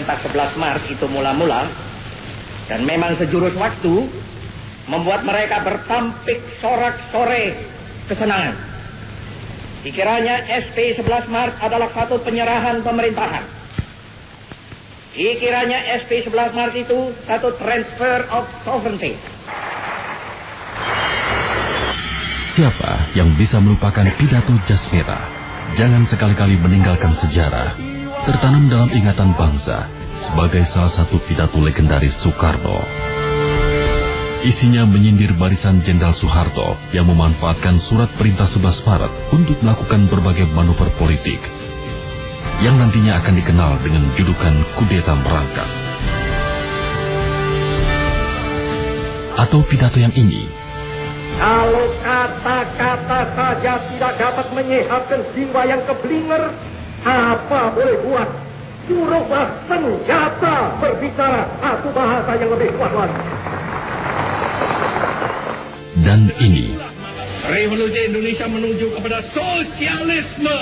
pemerintah 11 Maret itu mula-mula, dan memang sejurus waktu, membuat mereka bertampik sorak-sore kesenangan. Dikiranya SP 11 Maret adalah satu penyerahan pemerintahan. Dikiranya SP 11 Maret itu satu transfer of sovereignty. Siapa yang bisa melupakan pidato jas merah? Jangan sekali-kali meninggalkan sejarah. Tertanam dalam ingatan bangsa sebagai salah satu pidato legendaris Soekarno. Isinya menyindir barisan Jenderal Soeharto yang memanfaatkan surat perintah 11 Maret untuk melakukan berbagai manuver politik yang nantinya akan dikenal dengan julukan kudeta merangkak. Atau pidato yang ini, kalau kata-kata saja tidak dapat menyehatkan jiwa yang keblinger, apa boleh buat? Suruhlah senjata berbicara satu bahasa yang lebih kuat lagi. Dan ini, Revolusi Indonesia menuju kepada sosialisme.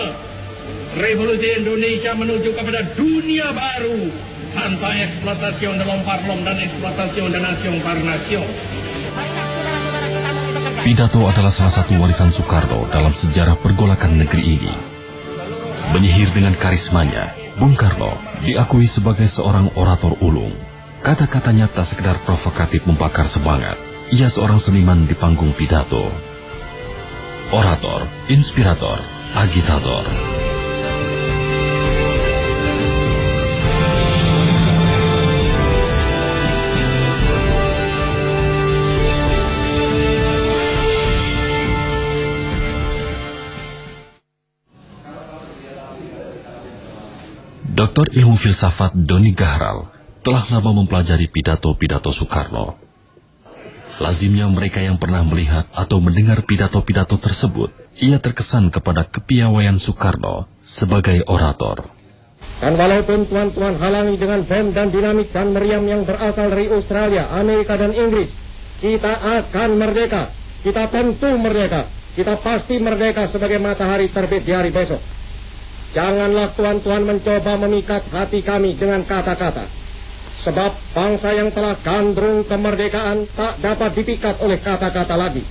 Revolusi Indonesia menuju kepada dunia baru tanpa eksploitasi de l'homme dan eksploitasi de nation par nation. pidato adalah salah satu warisan Soekarno dalam sejarah pergolakan negeri ini. Menyihir dengan karismanya, Bung Karno diakui sebagai seorang orator ulung. Kata-katanya tak sekedar provokatif membakar semangat. Ia seorang seniman di panggung pidato. Orator, inspirator, agitator. Doktor Ilmu Filsafat Doni Gahral telah lama mempelajari pidato-pidato Soekarno. Lazimnya mereka yang pernah melihat atau mendengar pidato-pidato tersebut, ia terkesan kepada kepiawaian Soekarno sebagai orator. Dan walaupun tuan-tuan halangi dengan bom dan dinamit dan meriam yang berasal dari Australia, Amerika dan Inggris, kita akan merdeka. Kita tentu merdeka. Kita pasti merdeka sebagai matahari terbit di hari besok. Janganlah tuan-tuan mencoba memikat hati kami dengan kata-kata. Sebab bangsa yang telah gandrung kemerdekaan tak dapat dipikat oleh kata-kata lagi.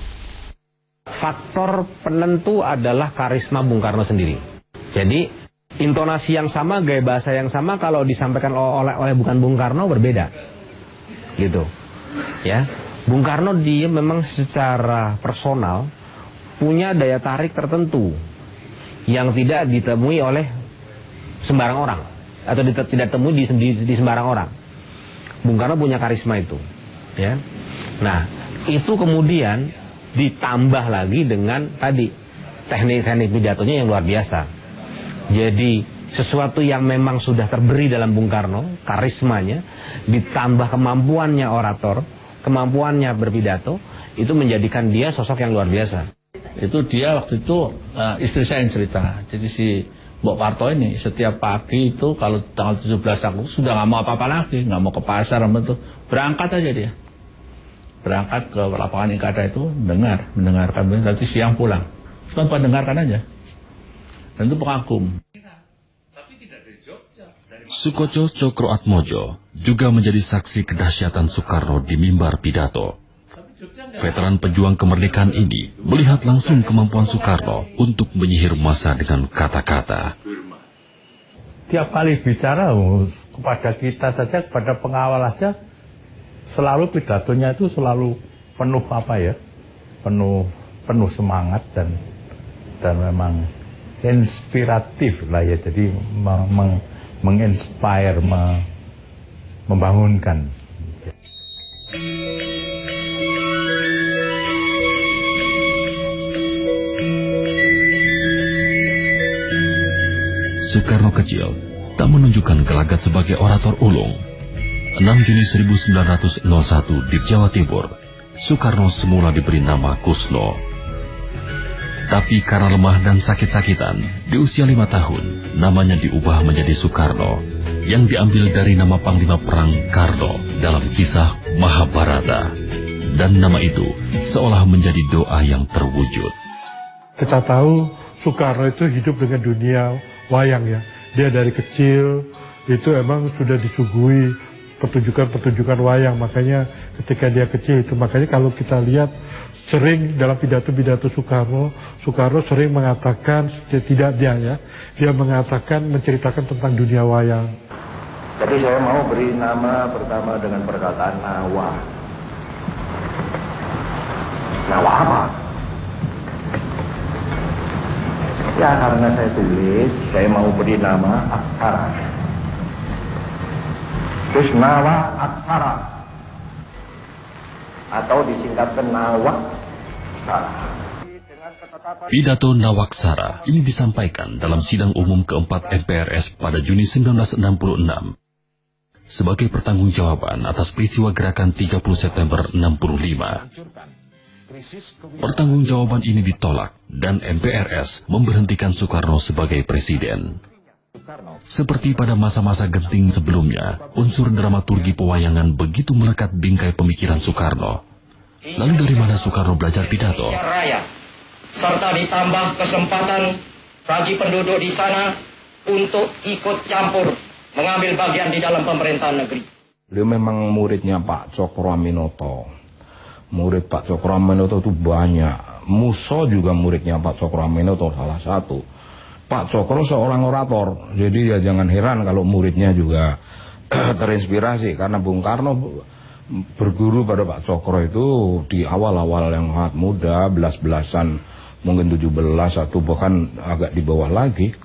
Faktor penentu adalah karisma Bung Karno sendiri. Jadi, intonasi yang sama, gaya bahasa yang sama kalau disampaikan oleh bukan Bung Karno berbeda. Gitu. Ya. Bung Karno dia memang secara personal punya daya tarik tertentu yang tidak ditemui oleh sembarang orang atau tidak temui di sembarang orang. Bung Karno punya karisma itu, ya. Nah, itu kemudian ditambah lagi dengan tadi teknik-teknik pidatonya yang luar biasa. Jadi sesuatu yang memang sudah terberi dalam Bung Karno, karismanya, ditambah kemampuannya orator, kemampuannya berpidato, itu menjadikan dia sosok yang luar biasa. Itu dia waktu itu istri saya yang cerita. Jadi si Mbok Parto ini setiap pagi itu kalau tanggal 17 Agustus sudah nggak mau apa-apa lagi, nggak mau ke pasar, berangkat aja dia. Berangkat ke lapangan Ikada itu mendengarkan, nanti siang pulang. Cuma mendengarkan aja. Dan itu pengagum. Sukoco Cokroatmojo juga menjadi saksi kedahsyatan Soekarno di mimbar pidato. Veteran pejuang kemerdekaan ini melihat langsung kemampuan Soekarno untuk menyihir massa dengan kata-kata. Tiap kali bicara kepada kita saja, kepada pengawal saja, selalu pidatonya itu selalu penuh penuh semangat dan memang inspiratif lah ya. Jadi menginspire, membangunkan. Soekarno kecil tak menunjukkan gelagat sebagai orator ulung. 6 Juni 1901 di Jawa Timur, Soekarno semula diberi nama Kusno. Tapi karena lemah dan sakit-sakitan, di usia 5 tahun, namanya diubah menjadi Soekarno, yang diambil dari nama Panglima Perang Karno dalam kisah Mahabharata. Dan nama itu seolah menjadi doa yang terwujud. Kita tahu Soekarno itu hidup dengan dunia wayang ya. Dia dari kecil itu emang sudah disuguhi pertunjukan-pertunjukan wayang. Makanya ketika dia kecil itu, makanya kalau kita lihat sering dalam pidato-pidato Soekarno sering mengatakan, tidak dia mengatakan, menceritakan tentang dunia wayang. Jadi saya mau beri nama pertama dengan perkataan Nawa. Nawa apa? Ya karena saya tulis, saya mau beri nama Aksara. Terus Nawa Aksara, atau disingkatkan Nawaksara. Pidato Nawaksara ini disampaikan dalam sidang umum keempat MPRS pada Juni 1966 sebagai pertanggungjawaban atas peristiwa gerakan 30 September 65. Pertanggungjawaban ini ditolak dan MPRS memberhentikan Soekarno sebagai presiden. Seperti pada masa-masa genting sebelumnya, unsur dramaturgi pewayangan begitu melekat bingkai pemikiran Soekarno. Lalu dari mana Soekarno belajar pidato? Raya, serta ditambah kesempatan bagi penduduk di sana untuk ikut campur mengambil bagian di dalam pemerintahan negeri. Beliau memang muridnya Pak Cokro Aminoto. Murid Pak Cokro Aminoto itu banyak. Muso juga muridnya Pak Cokro Aminoto salah satu. Pak Cokro seorang orator, jadi ya jangan heran kalau muridnya juga terinspirasi. Karena Bung Karno berguru pada Pak Cokro itu di awal-awal yang sangat muda, belas-belasan, mungkin 17 atau bahkan agak di bawah lagi.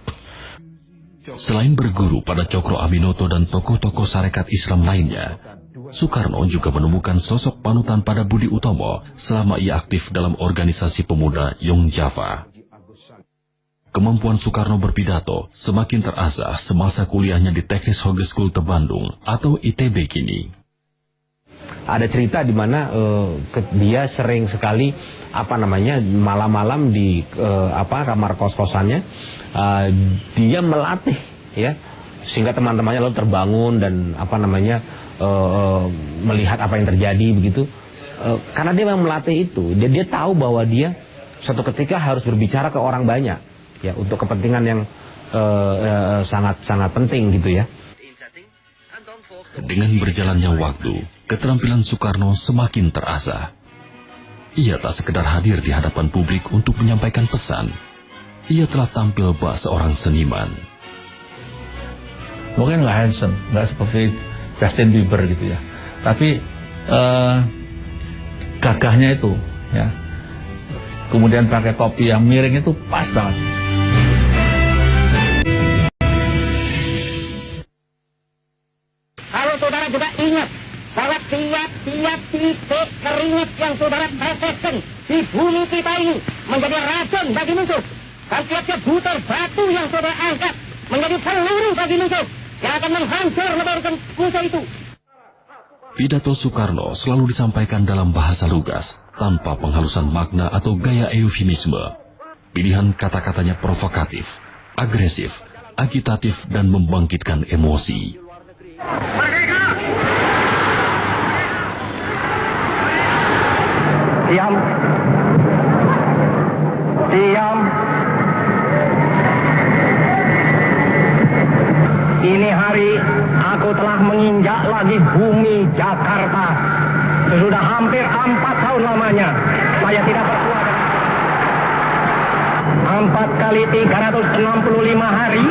Selain berguru pada Cokro Aminoto dan tokoh-tokoh Sarekat Islam lainnya, Soekarno juga menemukan sosok panutan pada Budi Utomo selama ia aktif dalam organisasi pemuda Young Java. Kemampuan Soekarno berpidato semakin terasah semasa kuliahnya di Teknis Hogeschool Bandung atau ITB kini. Ada cerita di mana dia sering sekali malam-malam di kamar kos-kosannya dia melatih ya, sehingga teman-temannya lalu terbangun dan melihat apa yang terjadi begitu. Karena dia memang melatih itu, dia tahu bahwa dia suatu ketika harus berbicara ke orang banyak ya, untuk kepentingan yang sangat penting gitu ya. Dengan berjalannya waktu, keterampilan Soekarno semakin terasah. Ia tak sekedar hadir di hadapan publik untuk menyampaikan pesan. Ia telah tampil bak seorang seniman. Mungkin nggak handsome, nggak seperti Justin Bieber gitu ya. Tapi gagahnya itu ya. Kemudian pakai topi yang miring itu pas banget. Kalau saudara juga ingat bahwa tiap-tiap titik keringat yang saudara teteskan di bumi kita ini menjadi racun bagi musuh. Dan tiap-tiap butir batu yang saudara angkat menjadi peluru bagi musuh yang akan menghancur lebarkan musuh itu. Pidato Soekarno selalu disampaikan dalam bahasa lugas, tanpa penghalusan makna atau gaya eufemisme. Pilihan kata-katanya provokatif, agresif, agitatif, dan membangkitkan emosi. Diam. Diam. Ini hari aku telah menginjak lagi bumi Jakarta. Sudah hampir 4 tahun lamanya saya tidak bersuara. 4 kali 365 hari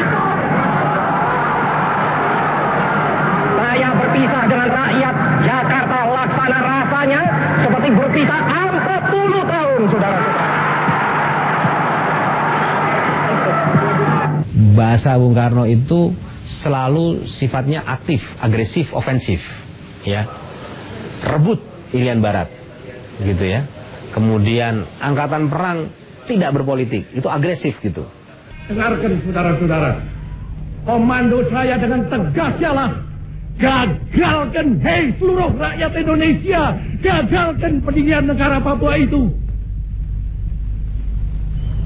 saya berpisah dengan rakyat Jakarta, laksana rasanya seperti berpisah 40 tahun, saudara-saudara. Bahasa Bung Karno itu selalu sifatnya aktif, agresif, ofensif, ya, rebut Irian Barat, gitu ya. Kemudian angkatan perang tidak berpolitik, itu agresif gitu. Dengarkan saudara-saudara, komando saya dengan tegas ialah gagalkan, hei seluruh rakyat Indonesia, gagalkan pendirian negara Papua itu.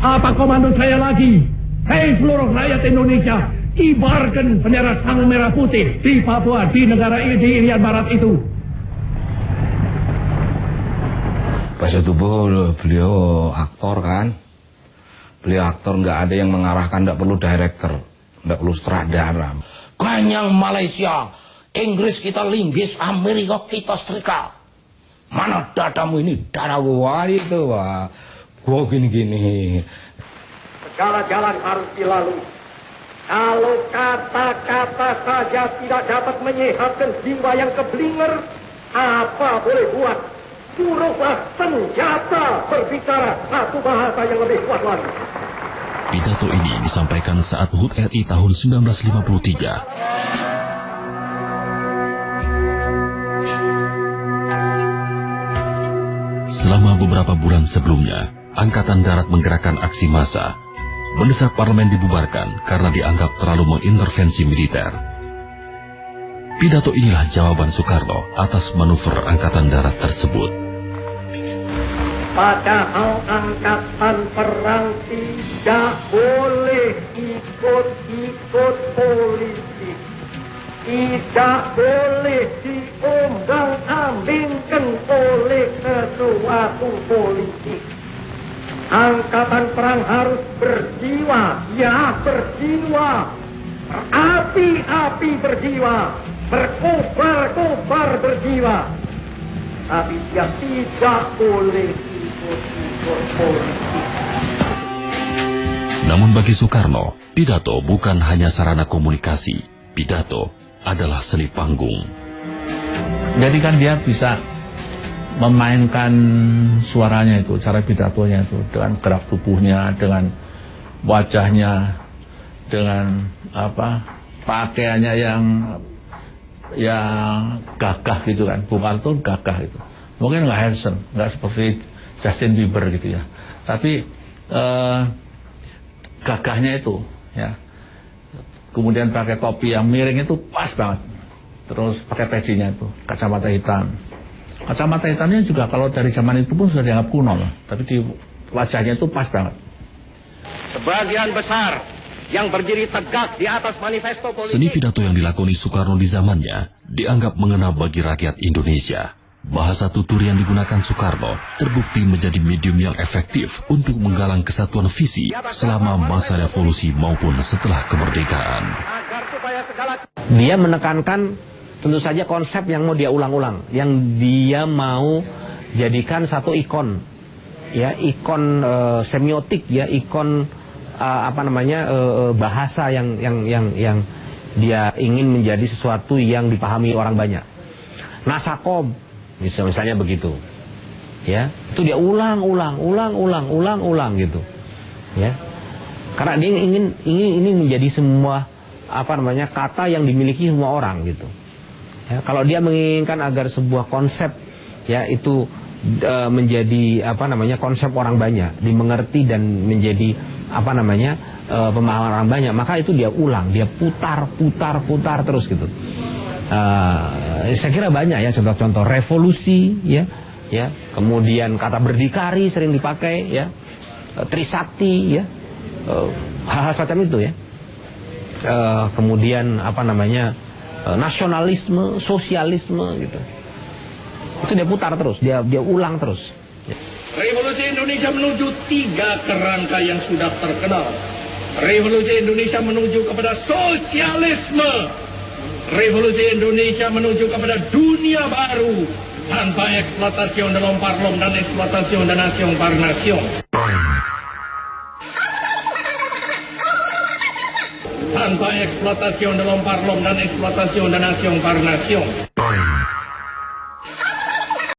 Apa komando saya lagi? Hei seluruh rakyat Indonesia, kibarkan bendera sang merah putih di Papua, di negara ini, di Irian Barat itu. Pas itu beliau aktor kan, beliau aktor, nggak ada yang mengarahkan, nggak perlu director, nggak perlu sutradara. Ganyang Malaysia, Inggris kita linggis, Amerika kita setrika. Mana dadamu ini? Dada gua itu, wah. Gua gini-gini. Segala jalan harus dilalui. Kalau kata-kata saja tidak dapat menyehatkan jiwa yang keblinger, apa boleh buat? Suruhlah senjata berbicara satu bahasa yang lebih kuat lagi. Pidato ini disampaikan saat HUT RI tahun 1953. Selama beberapa bulan sebelumnya, Angkatan Darat menggerakkan aksi massa, mendesak parlemen dibubarkan karena dianggap terlalu mengintervensi militer. Pidato inilah jawaban Soekarno atas manuver Angkatan Darat tersebut. Padahal angkatan perang tidak boleh ikut-ikut politik. Tidak boleh diombang-ambingkan oleh sesuatu politik. Angkatan perang harus berjiwa, ya berjiwa, berapi-api berjiwa, berkobar-kobar berjiwa. Tapi dia tidak boleh ikut-ikut politik. Namun bagi Soekarno, pidato bukan hanya sarana komunikasi. Pidato adalah seni panggung. Jadi kan dia bisa memainkan suaranya itu, cara pidatonya itu, dengan gerak tubuhnya, dengan wajahnya, dengan pakaiannya yang gagah gitu kan. Bung Karno gagah itu. Mungkin nggak handsome, nggak seperti Justin Bieber gitu ya. Tapi gagahnya itu ya. Kemudian pakai topi yang miring itu pas banget. Terus pakai pecinya itu, kacamata hitam. Kacamata hitamnya juga kalau dari zaman itu pun sudah dianggap kuno loh. Tapi di wajahnya itu pas banget. Sebagian besar yang berdiri tegak di atas manifesto politik. Seni pidato yang dilakoni Soekarno di zamannya dianggap mengena bagi rakyat Indonesia. Bahasa tutur yang digunakan Soekarno terbukti menjadi medium yang efektif untuk menggalang kesatuan visi selama masa revolusi maupun setelah kemerdekaan. Dia menekankan tentu saja konsep yang mau dia ulang-ulang, yang dia mau jadikan satu ikon, ya ikon semiotik, ya ikon bahasa yang dia ingin menjadi sesuatu yang dipahami orang banyak. Nasakom, misalnya begitu, ya itu dia ulang gitu, ya karena dia ingin menjadi semua kata yang dimiliki semua orang gitu. Ya, kalau dia menginginkan agar sebuah konsep ya itu menjadi konsep orang banyak, dimengerti dan menjadi pemahaman orang banyak, maka itu dia ulang, dia putar terus gitu. Saya kira banyak ya contoh-contoh revolusi ya, kemudian kata berdikari sering dipakai ya, Trisakti ya, hal-hal semacam itu ya. Kemudian nasionalisme, sosialisme gitu. Itu dia putar terus, dia ulang terus. Revolusi Indonesia menuju 3 kerangka yang sudah terkenal. Revolusi Indonesia menuju kepada sosialisme. Revolusi Indonesia menuju kepada dunia baru tanpa eksploitasi dalam parlom dan eksploitasi dan nation par nation. Tanpa eksploitasi dalam parlom dan eksploitasi dan nation par nation.